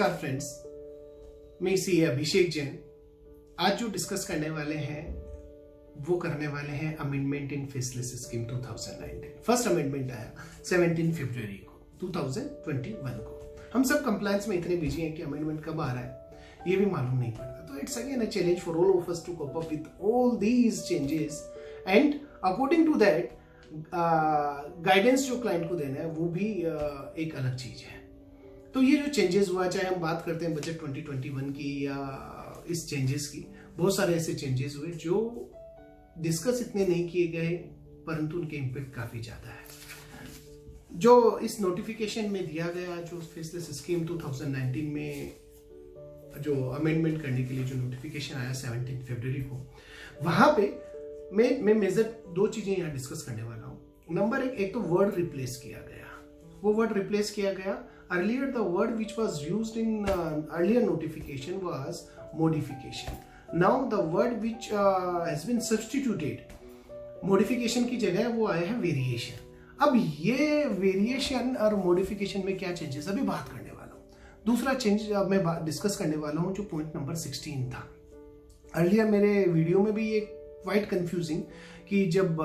नमस्कार फ्रेंड्स, मैं सीए अभिषेक जैन। आज जो डिस्कस करने वाले हैं वो करने वाले हैं amendment in faceless scheme 2019। First amendment आया 17 फरवरी को 2021 को। हम सब कंप्लायंस में इतने बिजी हैं कि अमेंडमेंट कब आ रहा है ये भी मालूम नहीं पड़ता। तो it's again a challenge for all of us to cope up with all these changes and according to that guidance जो क्लाइंट को देना है वो भी एक अलग चीज है। तो ये जो चेंजेस हुआ, चाहे हम बात करते हैं बजट 2021 की या इस चेंजेस की, बहुत सारे ऐसे चेंजेस हुए जो डिस्कस इतने नहीं किए गए परंतु उनके इम्पैक्ट काफी ज्यादा है। जो इस नोटिफिकेशन में दिया गया, जो फेसलेस स्कीम 2019 में जो अमेंडमेंट करने के लिए जो नोटिफिकेशन आया 17 फरवरी को, वहां पे मैं मेजर दो चीजें यहाँ डिस्कस करने वाला हूँ। नंबर एक तो वर्ड रिप्लेस किया गया। वो वर्ड रिप्लेस किया गया, earlier the word which was used in earlier notification was modification. Now the word which has been substituted, modification की जगह वो आया है variation. अब ये variation और modification में क्या changes अभी बात करने वाला हूँ। दूसरा change मैं डिस्कस करने वाला हूँ जो पॉइंट नंबर 16 था। अर्लियर मेरे वीडियो में भी ये क्वाइट कंफ्यूजिंग कि जब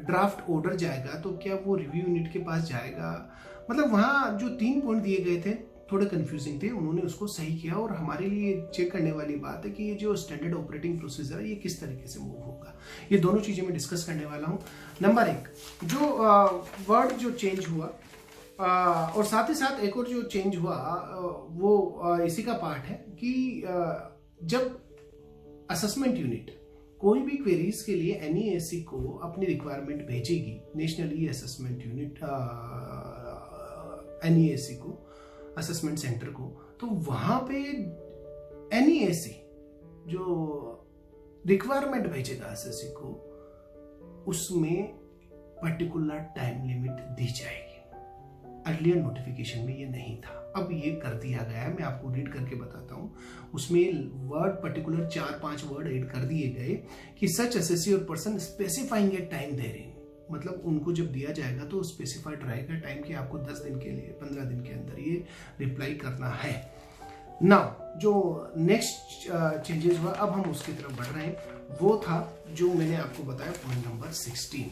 ड्राफ्ट ऑर्डर जाएगा तो क्या वो रिव्यू यूनिट के पास जाएगा, मतलब वहाँ जो 3 पॉइंट दिए गए थे थोड़े कंफ्यूजिंग थे। उन्होंने उसको सही किया और हमारे लिए चेक करने वाली बात है कि ये जो स्टैंडर्ड ऑपरेटिंग प्रोसीजर है ये किस तरीके से मूव होगा। ये दोनों चीजें मैं डिस्कस करने वाला हूँ। नंबर एक, जो वर्ड जो चेंज हुआ और साथ ही साथ एक और जो चेंज हुआ वो इसी का पार्ट है कि जब असेसमेंट यूनिट कोई भी क्वेरीज के लिए एनईएसी को अपनी रिक्वायरमेंट भेजेगी, नेशनल ई असेसमेंट यूनिट एनईएसी को, असेसमेंट सेंटर को, तो वहां पे एनईएसी जो रिक्वायरमेंट भेजेगा एसएससी को उसमें पर्टिकुलर टाइम लिमिट दी जाएगी। अर्लियर नोटिफिकेशन में ये नहीं था, अब ये कर दिया गया है। मैं आपको रीड करके बताता हूँ। उसमें वर्ड पर्टिकुलर 4-5 वर्ड ऐड कर दिए गए कि सच एसएससी और पर्सन स्पेसिफाइंग ए टाइम देयरिन, मतलब उनको जब दिया जाएगा तो स्पेसिफाइड रहेगा टाइम कि आपको 10 दिन के लिए 15 दिन के अंदर ये रिप्लाई करना है। नाउ जो नेक्स्ट चेंजेस हुआ, अब हम उसकी तरफ बढ़ रहे हैं, वो था जो मैंने आपको बताया पॉइंट नंबर 16।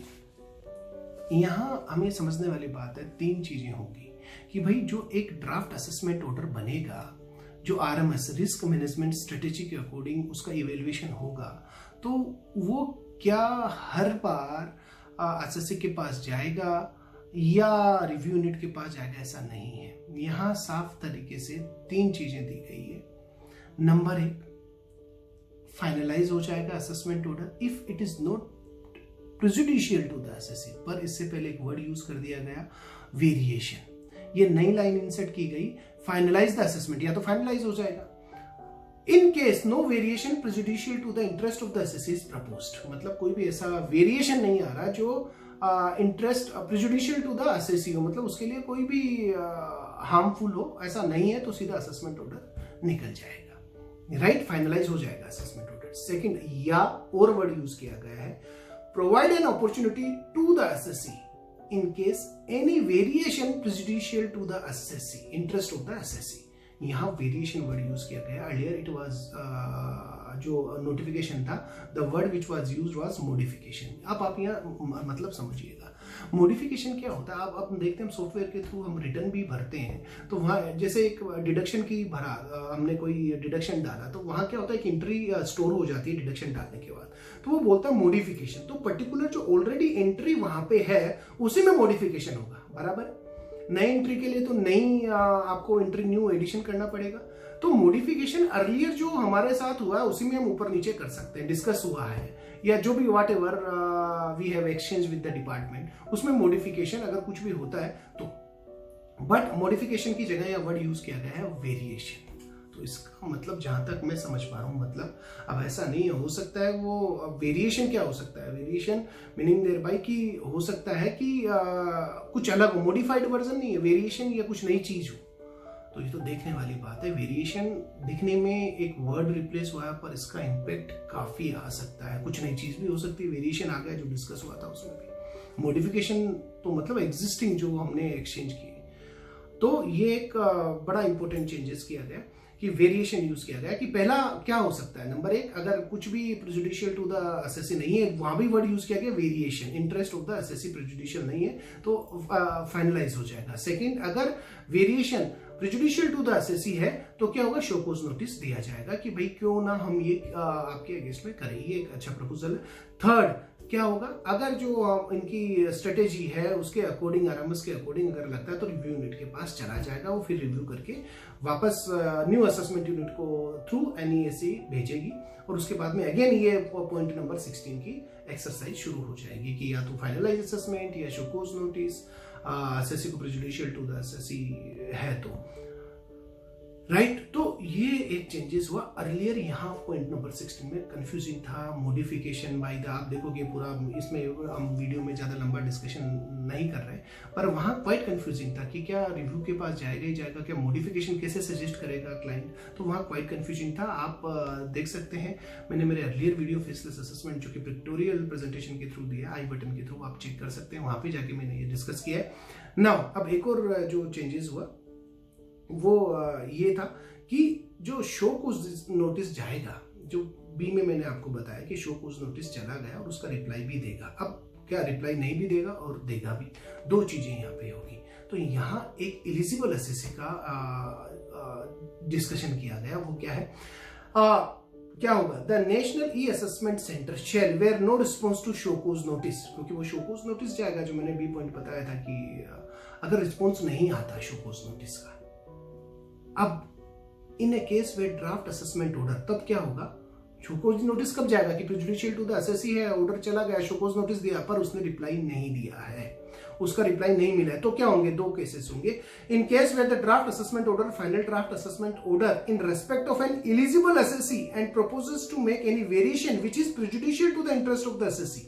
यहां हमें समझने वाली बात है, 3 चीजें होंगी कि भाई जो एक ड्राफ्ट असेसमेंट ऑर्डर बनेगा, जो आरएमएस रिस्क मैनेजमेंट स्ट्रेटेजी के अकॉर्डिंग उसका इवेल्युएशन होगा, तो वो क्या हर बार एसएससी के पास जाएगा या रिव्यू यूनिट के पास जाएगा, ऐसा नहीं है। यहां साफ तरीके से 3 चीजें दी गई है। नंबर 1, फाइनलाइज हो जाएगा assessment order if it is not prejudicial to the SSC, पर इससे पहले एक वर्ड यूज कर दिया गया वेरिएशन। ये नई लाइन इंसर्ट की गई, फाइनलाइज द असेसमेंट, या तो फाइनलाइज हो जाएगा in case no variation prejudicial to the interest of the SSC is proposed, मतलब कोई भी ऐसा वेरिएशन नहीं आ रहा जो interest prejudicial to the SSC हो, मतलब उसके लिए कोई भी हार्मफुल हो, ऐसा नहीं है, तो सीधा असेसमेंट ऑर्डर निकल जाएगा। राइट, फाइनलाइज हो जाएगा असेसमेंट ऑर्डर। सेकंड, या और वर्ड यूज किया गया है, provide an opportunity to the SSC in case any variation prejudicial to the SSC, interest of the SSC. यहाँ वेरिएशन वर्ड यूज किया गया। अर्लियर इट वाज जो नोटिफिकेशन था, the word which was used was modification. अब आप यहाँ मतलब समझिएगा, मॉडिफिकेशन क्या होता है। अब देखते हैं, हम सॉफ्टवेयर के थ्रू हम रिटर्न भी भरते हैं, तो वहाँ जैसे एक डिडक्शन की भरा, हमने कोई डिडक्शन डाला, तो वहाँ क्या होता है कि एंट्री स्टोर हो जाती है डिडक्शन डालने के बाद, तो वो बोलता है मॉडिफिकेशन। तो पर्टिकुलर जो ऑलरेडी एंट्री वहां पे है उसी में मॉडिफिकेशन होगा, बराबर। नई एंट्री के लिए तो नई आपको एंट्री न्यू एडिशन करना पड़ेगा। तो मॉडिफिकेशन अर्लियर जो हमारे साथ हुआ है उसी में हम ऊपर नीचे कर सकते हैं, डिस्कस हुआ है या जो भी whatever we have exchange with the department, उसमें मॉडिफिकेशन अगर कुछ भी होता है तो, बट मॉडिफिकेशन की जगह यह वर्ड यूज किया गया है वेरिएशन। तो इसका मतलब जहां तक मैं समझ पा रहा हूं, मतलब अब ऐसा नहीं हो सकता है वो वेरिएशन क्या हो सकता है, वेरिएशन मीनिंग देयर बाय कि हो सकता है कि कुछ अलग हो, मॉडिफाइड वर्जन नहीं है, वेरिएशन या कुछ नई चीज हो। तो ये तो देखने वाली बात है। वेरिएशन दिखने में एक वर्ड रिप्लेस हुआ है, पर इसका इम्पैक्ट काफी आ सकता है, कुछ नई चीज भी हो सकती है। वेरिएशन आ गया जो डिस्कस हुआ था उसमें भी। मॉडिफिकेशन तो मतलब एग्जिस्टिंग जो हमने एक्सचेंज किए, तो ये एक बड़ा इंपॉर्टेंट चेंजेस किया गया कि वेरिएशन यूज किया गया कि पहला क्या हो सकता है, नंबर एक, अगर कुछ भी प्रेजुडिशियल टू द असेसी नहीं है, वहां भी वर्ड यूज किया गया variation, interest of the assessee prejudicial नहीं है तो फाइनलाइज हो जाएगा। सेकंड, अगर variation prejudicial to the assessee है तो क्या होगा, शो कॉज नोटिस दिया जाएगा कि भाई क्यों ना हम ये आपके अगेंस्ट में करें, ये एक अच्छा प्रपोजल है। थर्ड क्या होगा, अगर जो इनकी स्ट्रेटेजी है उसके अकॉर्डिंग, आरएमएस के अकॉर्डिंग अगर लगता है तो रिव्यू यूनिट के पास चला जाएगा, वो फिर रिव्यू करके वापस न्यू असेसमेंट यूनिट को थ्रू एनईएसी भेजेगी और उसके बाद में अगेन ये पॉइंट नंबर 16 की एक्सरसाइज शुरू हो जाएगी कि या तो फाइनलाइज असेसमेंट या शो कॉज नोटिस असेसी को प्रेजुडिशियल टू द असेसी है तो राइट। तो ये एक चेंजेस हुआ। अर्लियर यहाँ पॉइंट नंबर 16 में कंफ्यूजिंग था, मॉडिफिकेशन बाय द, आप देखोगे पूरा, इसमें हम वीडियो में ज्यादा लंबा डिस्कशन नहीं कर रहे, पर वहाँ क्वाइट कंफ्यूजिंग था कि क्या रिव्यू के पास जाएगा ही जाएगा, क्या मॉडिफिकेशन कैसे सजेस्ट करेगा क्लाइंट, तो वहाँ क्वाइट कंफ्यूजिंग था। आप देख सकते हैं मैंने मेरे अर्लियर वीडियो फेसलेस असेसमेंट जो कि पिक्टोरियल प्रेजेंटेशन के थ्रू दिया, आई बटन के थ्रू आप चेक कर सकते हैं, वहां पे जाके मैंने ये डिस्कस किया है। नाउ अब एक और जो चेंजेस हुआ वो ये था कि जो शो कॉज नोटिस जाएगा, जो बी में मैंने आपको बताया कि शो कॉज नोटिस चला गया और उसका रिप्लाई भी देगा। अब क्या रिप्लाई नहीं भी देगा और देगा भी, दो चीजें यहाँ पे होगी। तो यहाँ एक एलिजिबल असेसी का डिस्कशन किया गया, वो क्या है, क्या होगा, the national e assessment centre shall where no response to show cause notice, क्योंकि वो शो कॉज नोटिस जाएगा जो मैंने बी पॉइंट बताया था कि अगर रिस्पॉन्स नहीं आता शो कॉज नोटिस का। अब इन ए केस वे ड्राफ्ट असेसमेंट ऑर्डर, तब क्या होगा, शो कॉज नोटिस कब जाएगा कि प्रेजुडिशियल टू द असेसी है, ऑर्डर चला गया, शो कॉज नोटिस दिया पर उसने रिप्लाई नहीं दिया है, उसका रिप्लाई नहीं मिला है, तो क्या होंगे, दो केसेस होंगे। In case where the draft assessment order, final draft assessment order in respect of an eligible assessee and proposes to make any variation which is prejudicial to the interest of the assessee,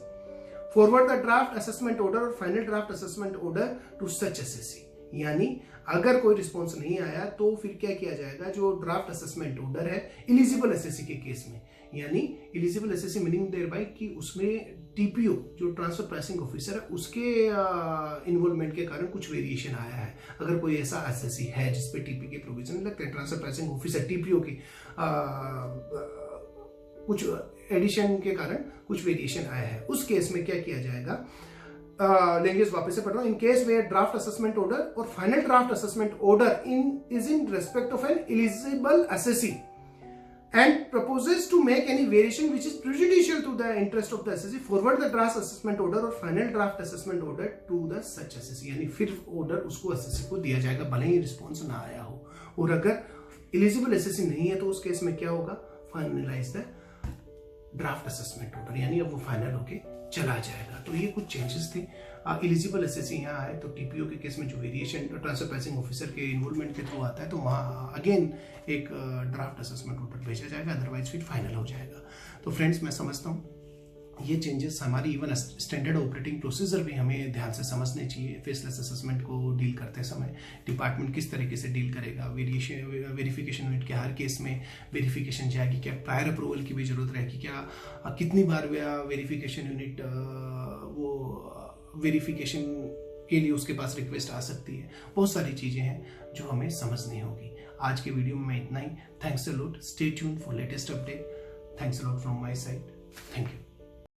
forward the draft assessment order or final draft assessment order to such assessee। यानी अगर कोई response नहीं आया तो फिर क्या किया जाएगा, जो ड्राफ्ट असेसमेंट ऑर्डर है एलिजिबल एसएससी के केस में, यानी eligible SSC meaning thereby कि उसमें टीपीओ जो ट्रांसफर प्राइसिंग ऑफिसर है उसके इन्वॉल्वमेंट के कारण कुछ वेरिएशन आया है। अगर कोई ऐसा एसएससी है जिसपे टीपी के प्रोविजन लगते हैं, ट्रांसफर प्राइसिंग ऑफिसर टीपीओ की कुछ एडिशन के कारण कुछ वेरिएशन आया है, उस केस में क्या किया जाएगा, लैंग्वेज वापस से पढ़ रहा हूं। In case where draft assessment order और final draft assessment order is in respect of an eligible assessee and proposes to make any variation which is prejudicial to the interest of the assessee, forward the draft assessment order और final draft assessment order to the such assessee, यानी फिर order उसको assessee को दिया जाएगा भले ही response ना आया हो। और अगर एलिजिबल असेसी नहीं है तो उस केस में क्या होगा, finalise the draft assessment order, यानी अब वो फाइनल होके चला जाएगा। तो ये कुछ चेंजेस थे। एलिजिबल एसएससी यहाँ आए तो टीपीओ के केस में जो वेरिएशन ट्रांसफर प्राइसिंग ऑफिसर के इन्वॉल्वमेंट के थ्रू आता है तो वहाँ अगेन एक ड्राफ्ट असेसमेंट ऑर्डर भेजा जाएगा, अदरवाइज फिर फाइनल हो जाएगा। तो फ्रेंड्स मैं समझता हूँ ये चेंजेस हमारी इवन स्टैंडर्ड ऑपरेटिंग प्रोसीजर भी हमें ध्यान से समझने चाहिए। फेसलेस असेसमेंट को डील करते समय डिपार्टमेंट किस तरीके से डील करेगा, वेरिफिकेशन यूनिट के हर केस में वेरिफिकेशन जाएगी, क्या प्रायर अप्रूवल की भी जरूरत रहेगी, क्या कितनी बार वेरिफिकेशन यूनिट वो वेरिफिकेशन के लिए उसके पास रिक्वेस्ट आ सकती है। बहुत सारी चीजें हैं जो हमें समझनी होगी। आज के वीडियो में इतना ही। Thanks a lot, stay tuned for latest update. Thanks a lot from my side, thank you.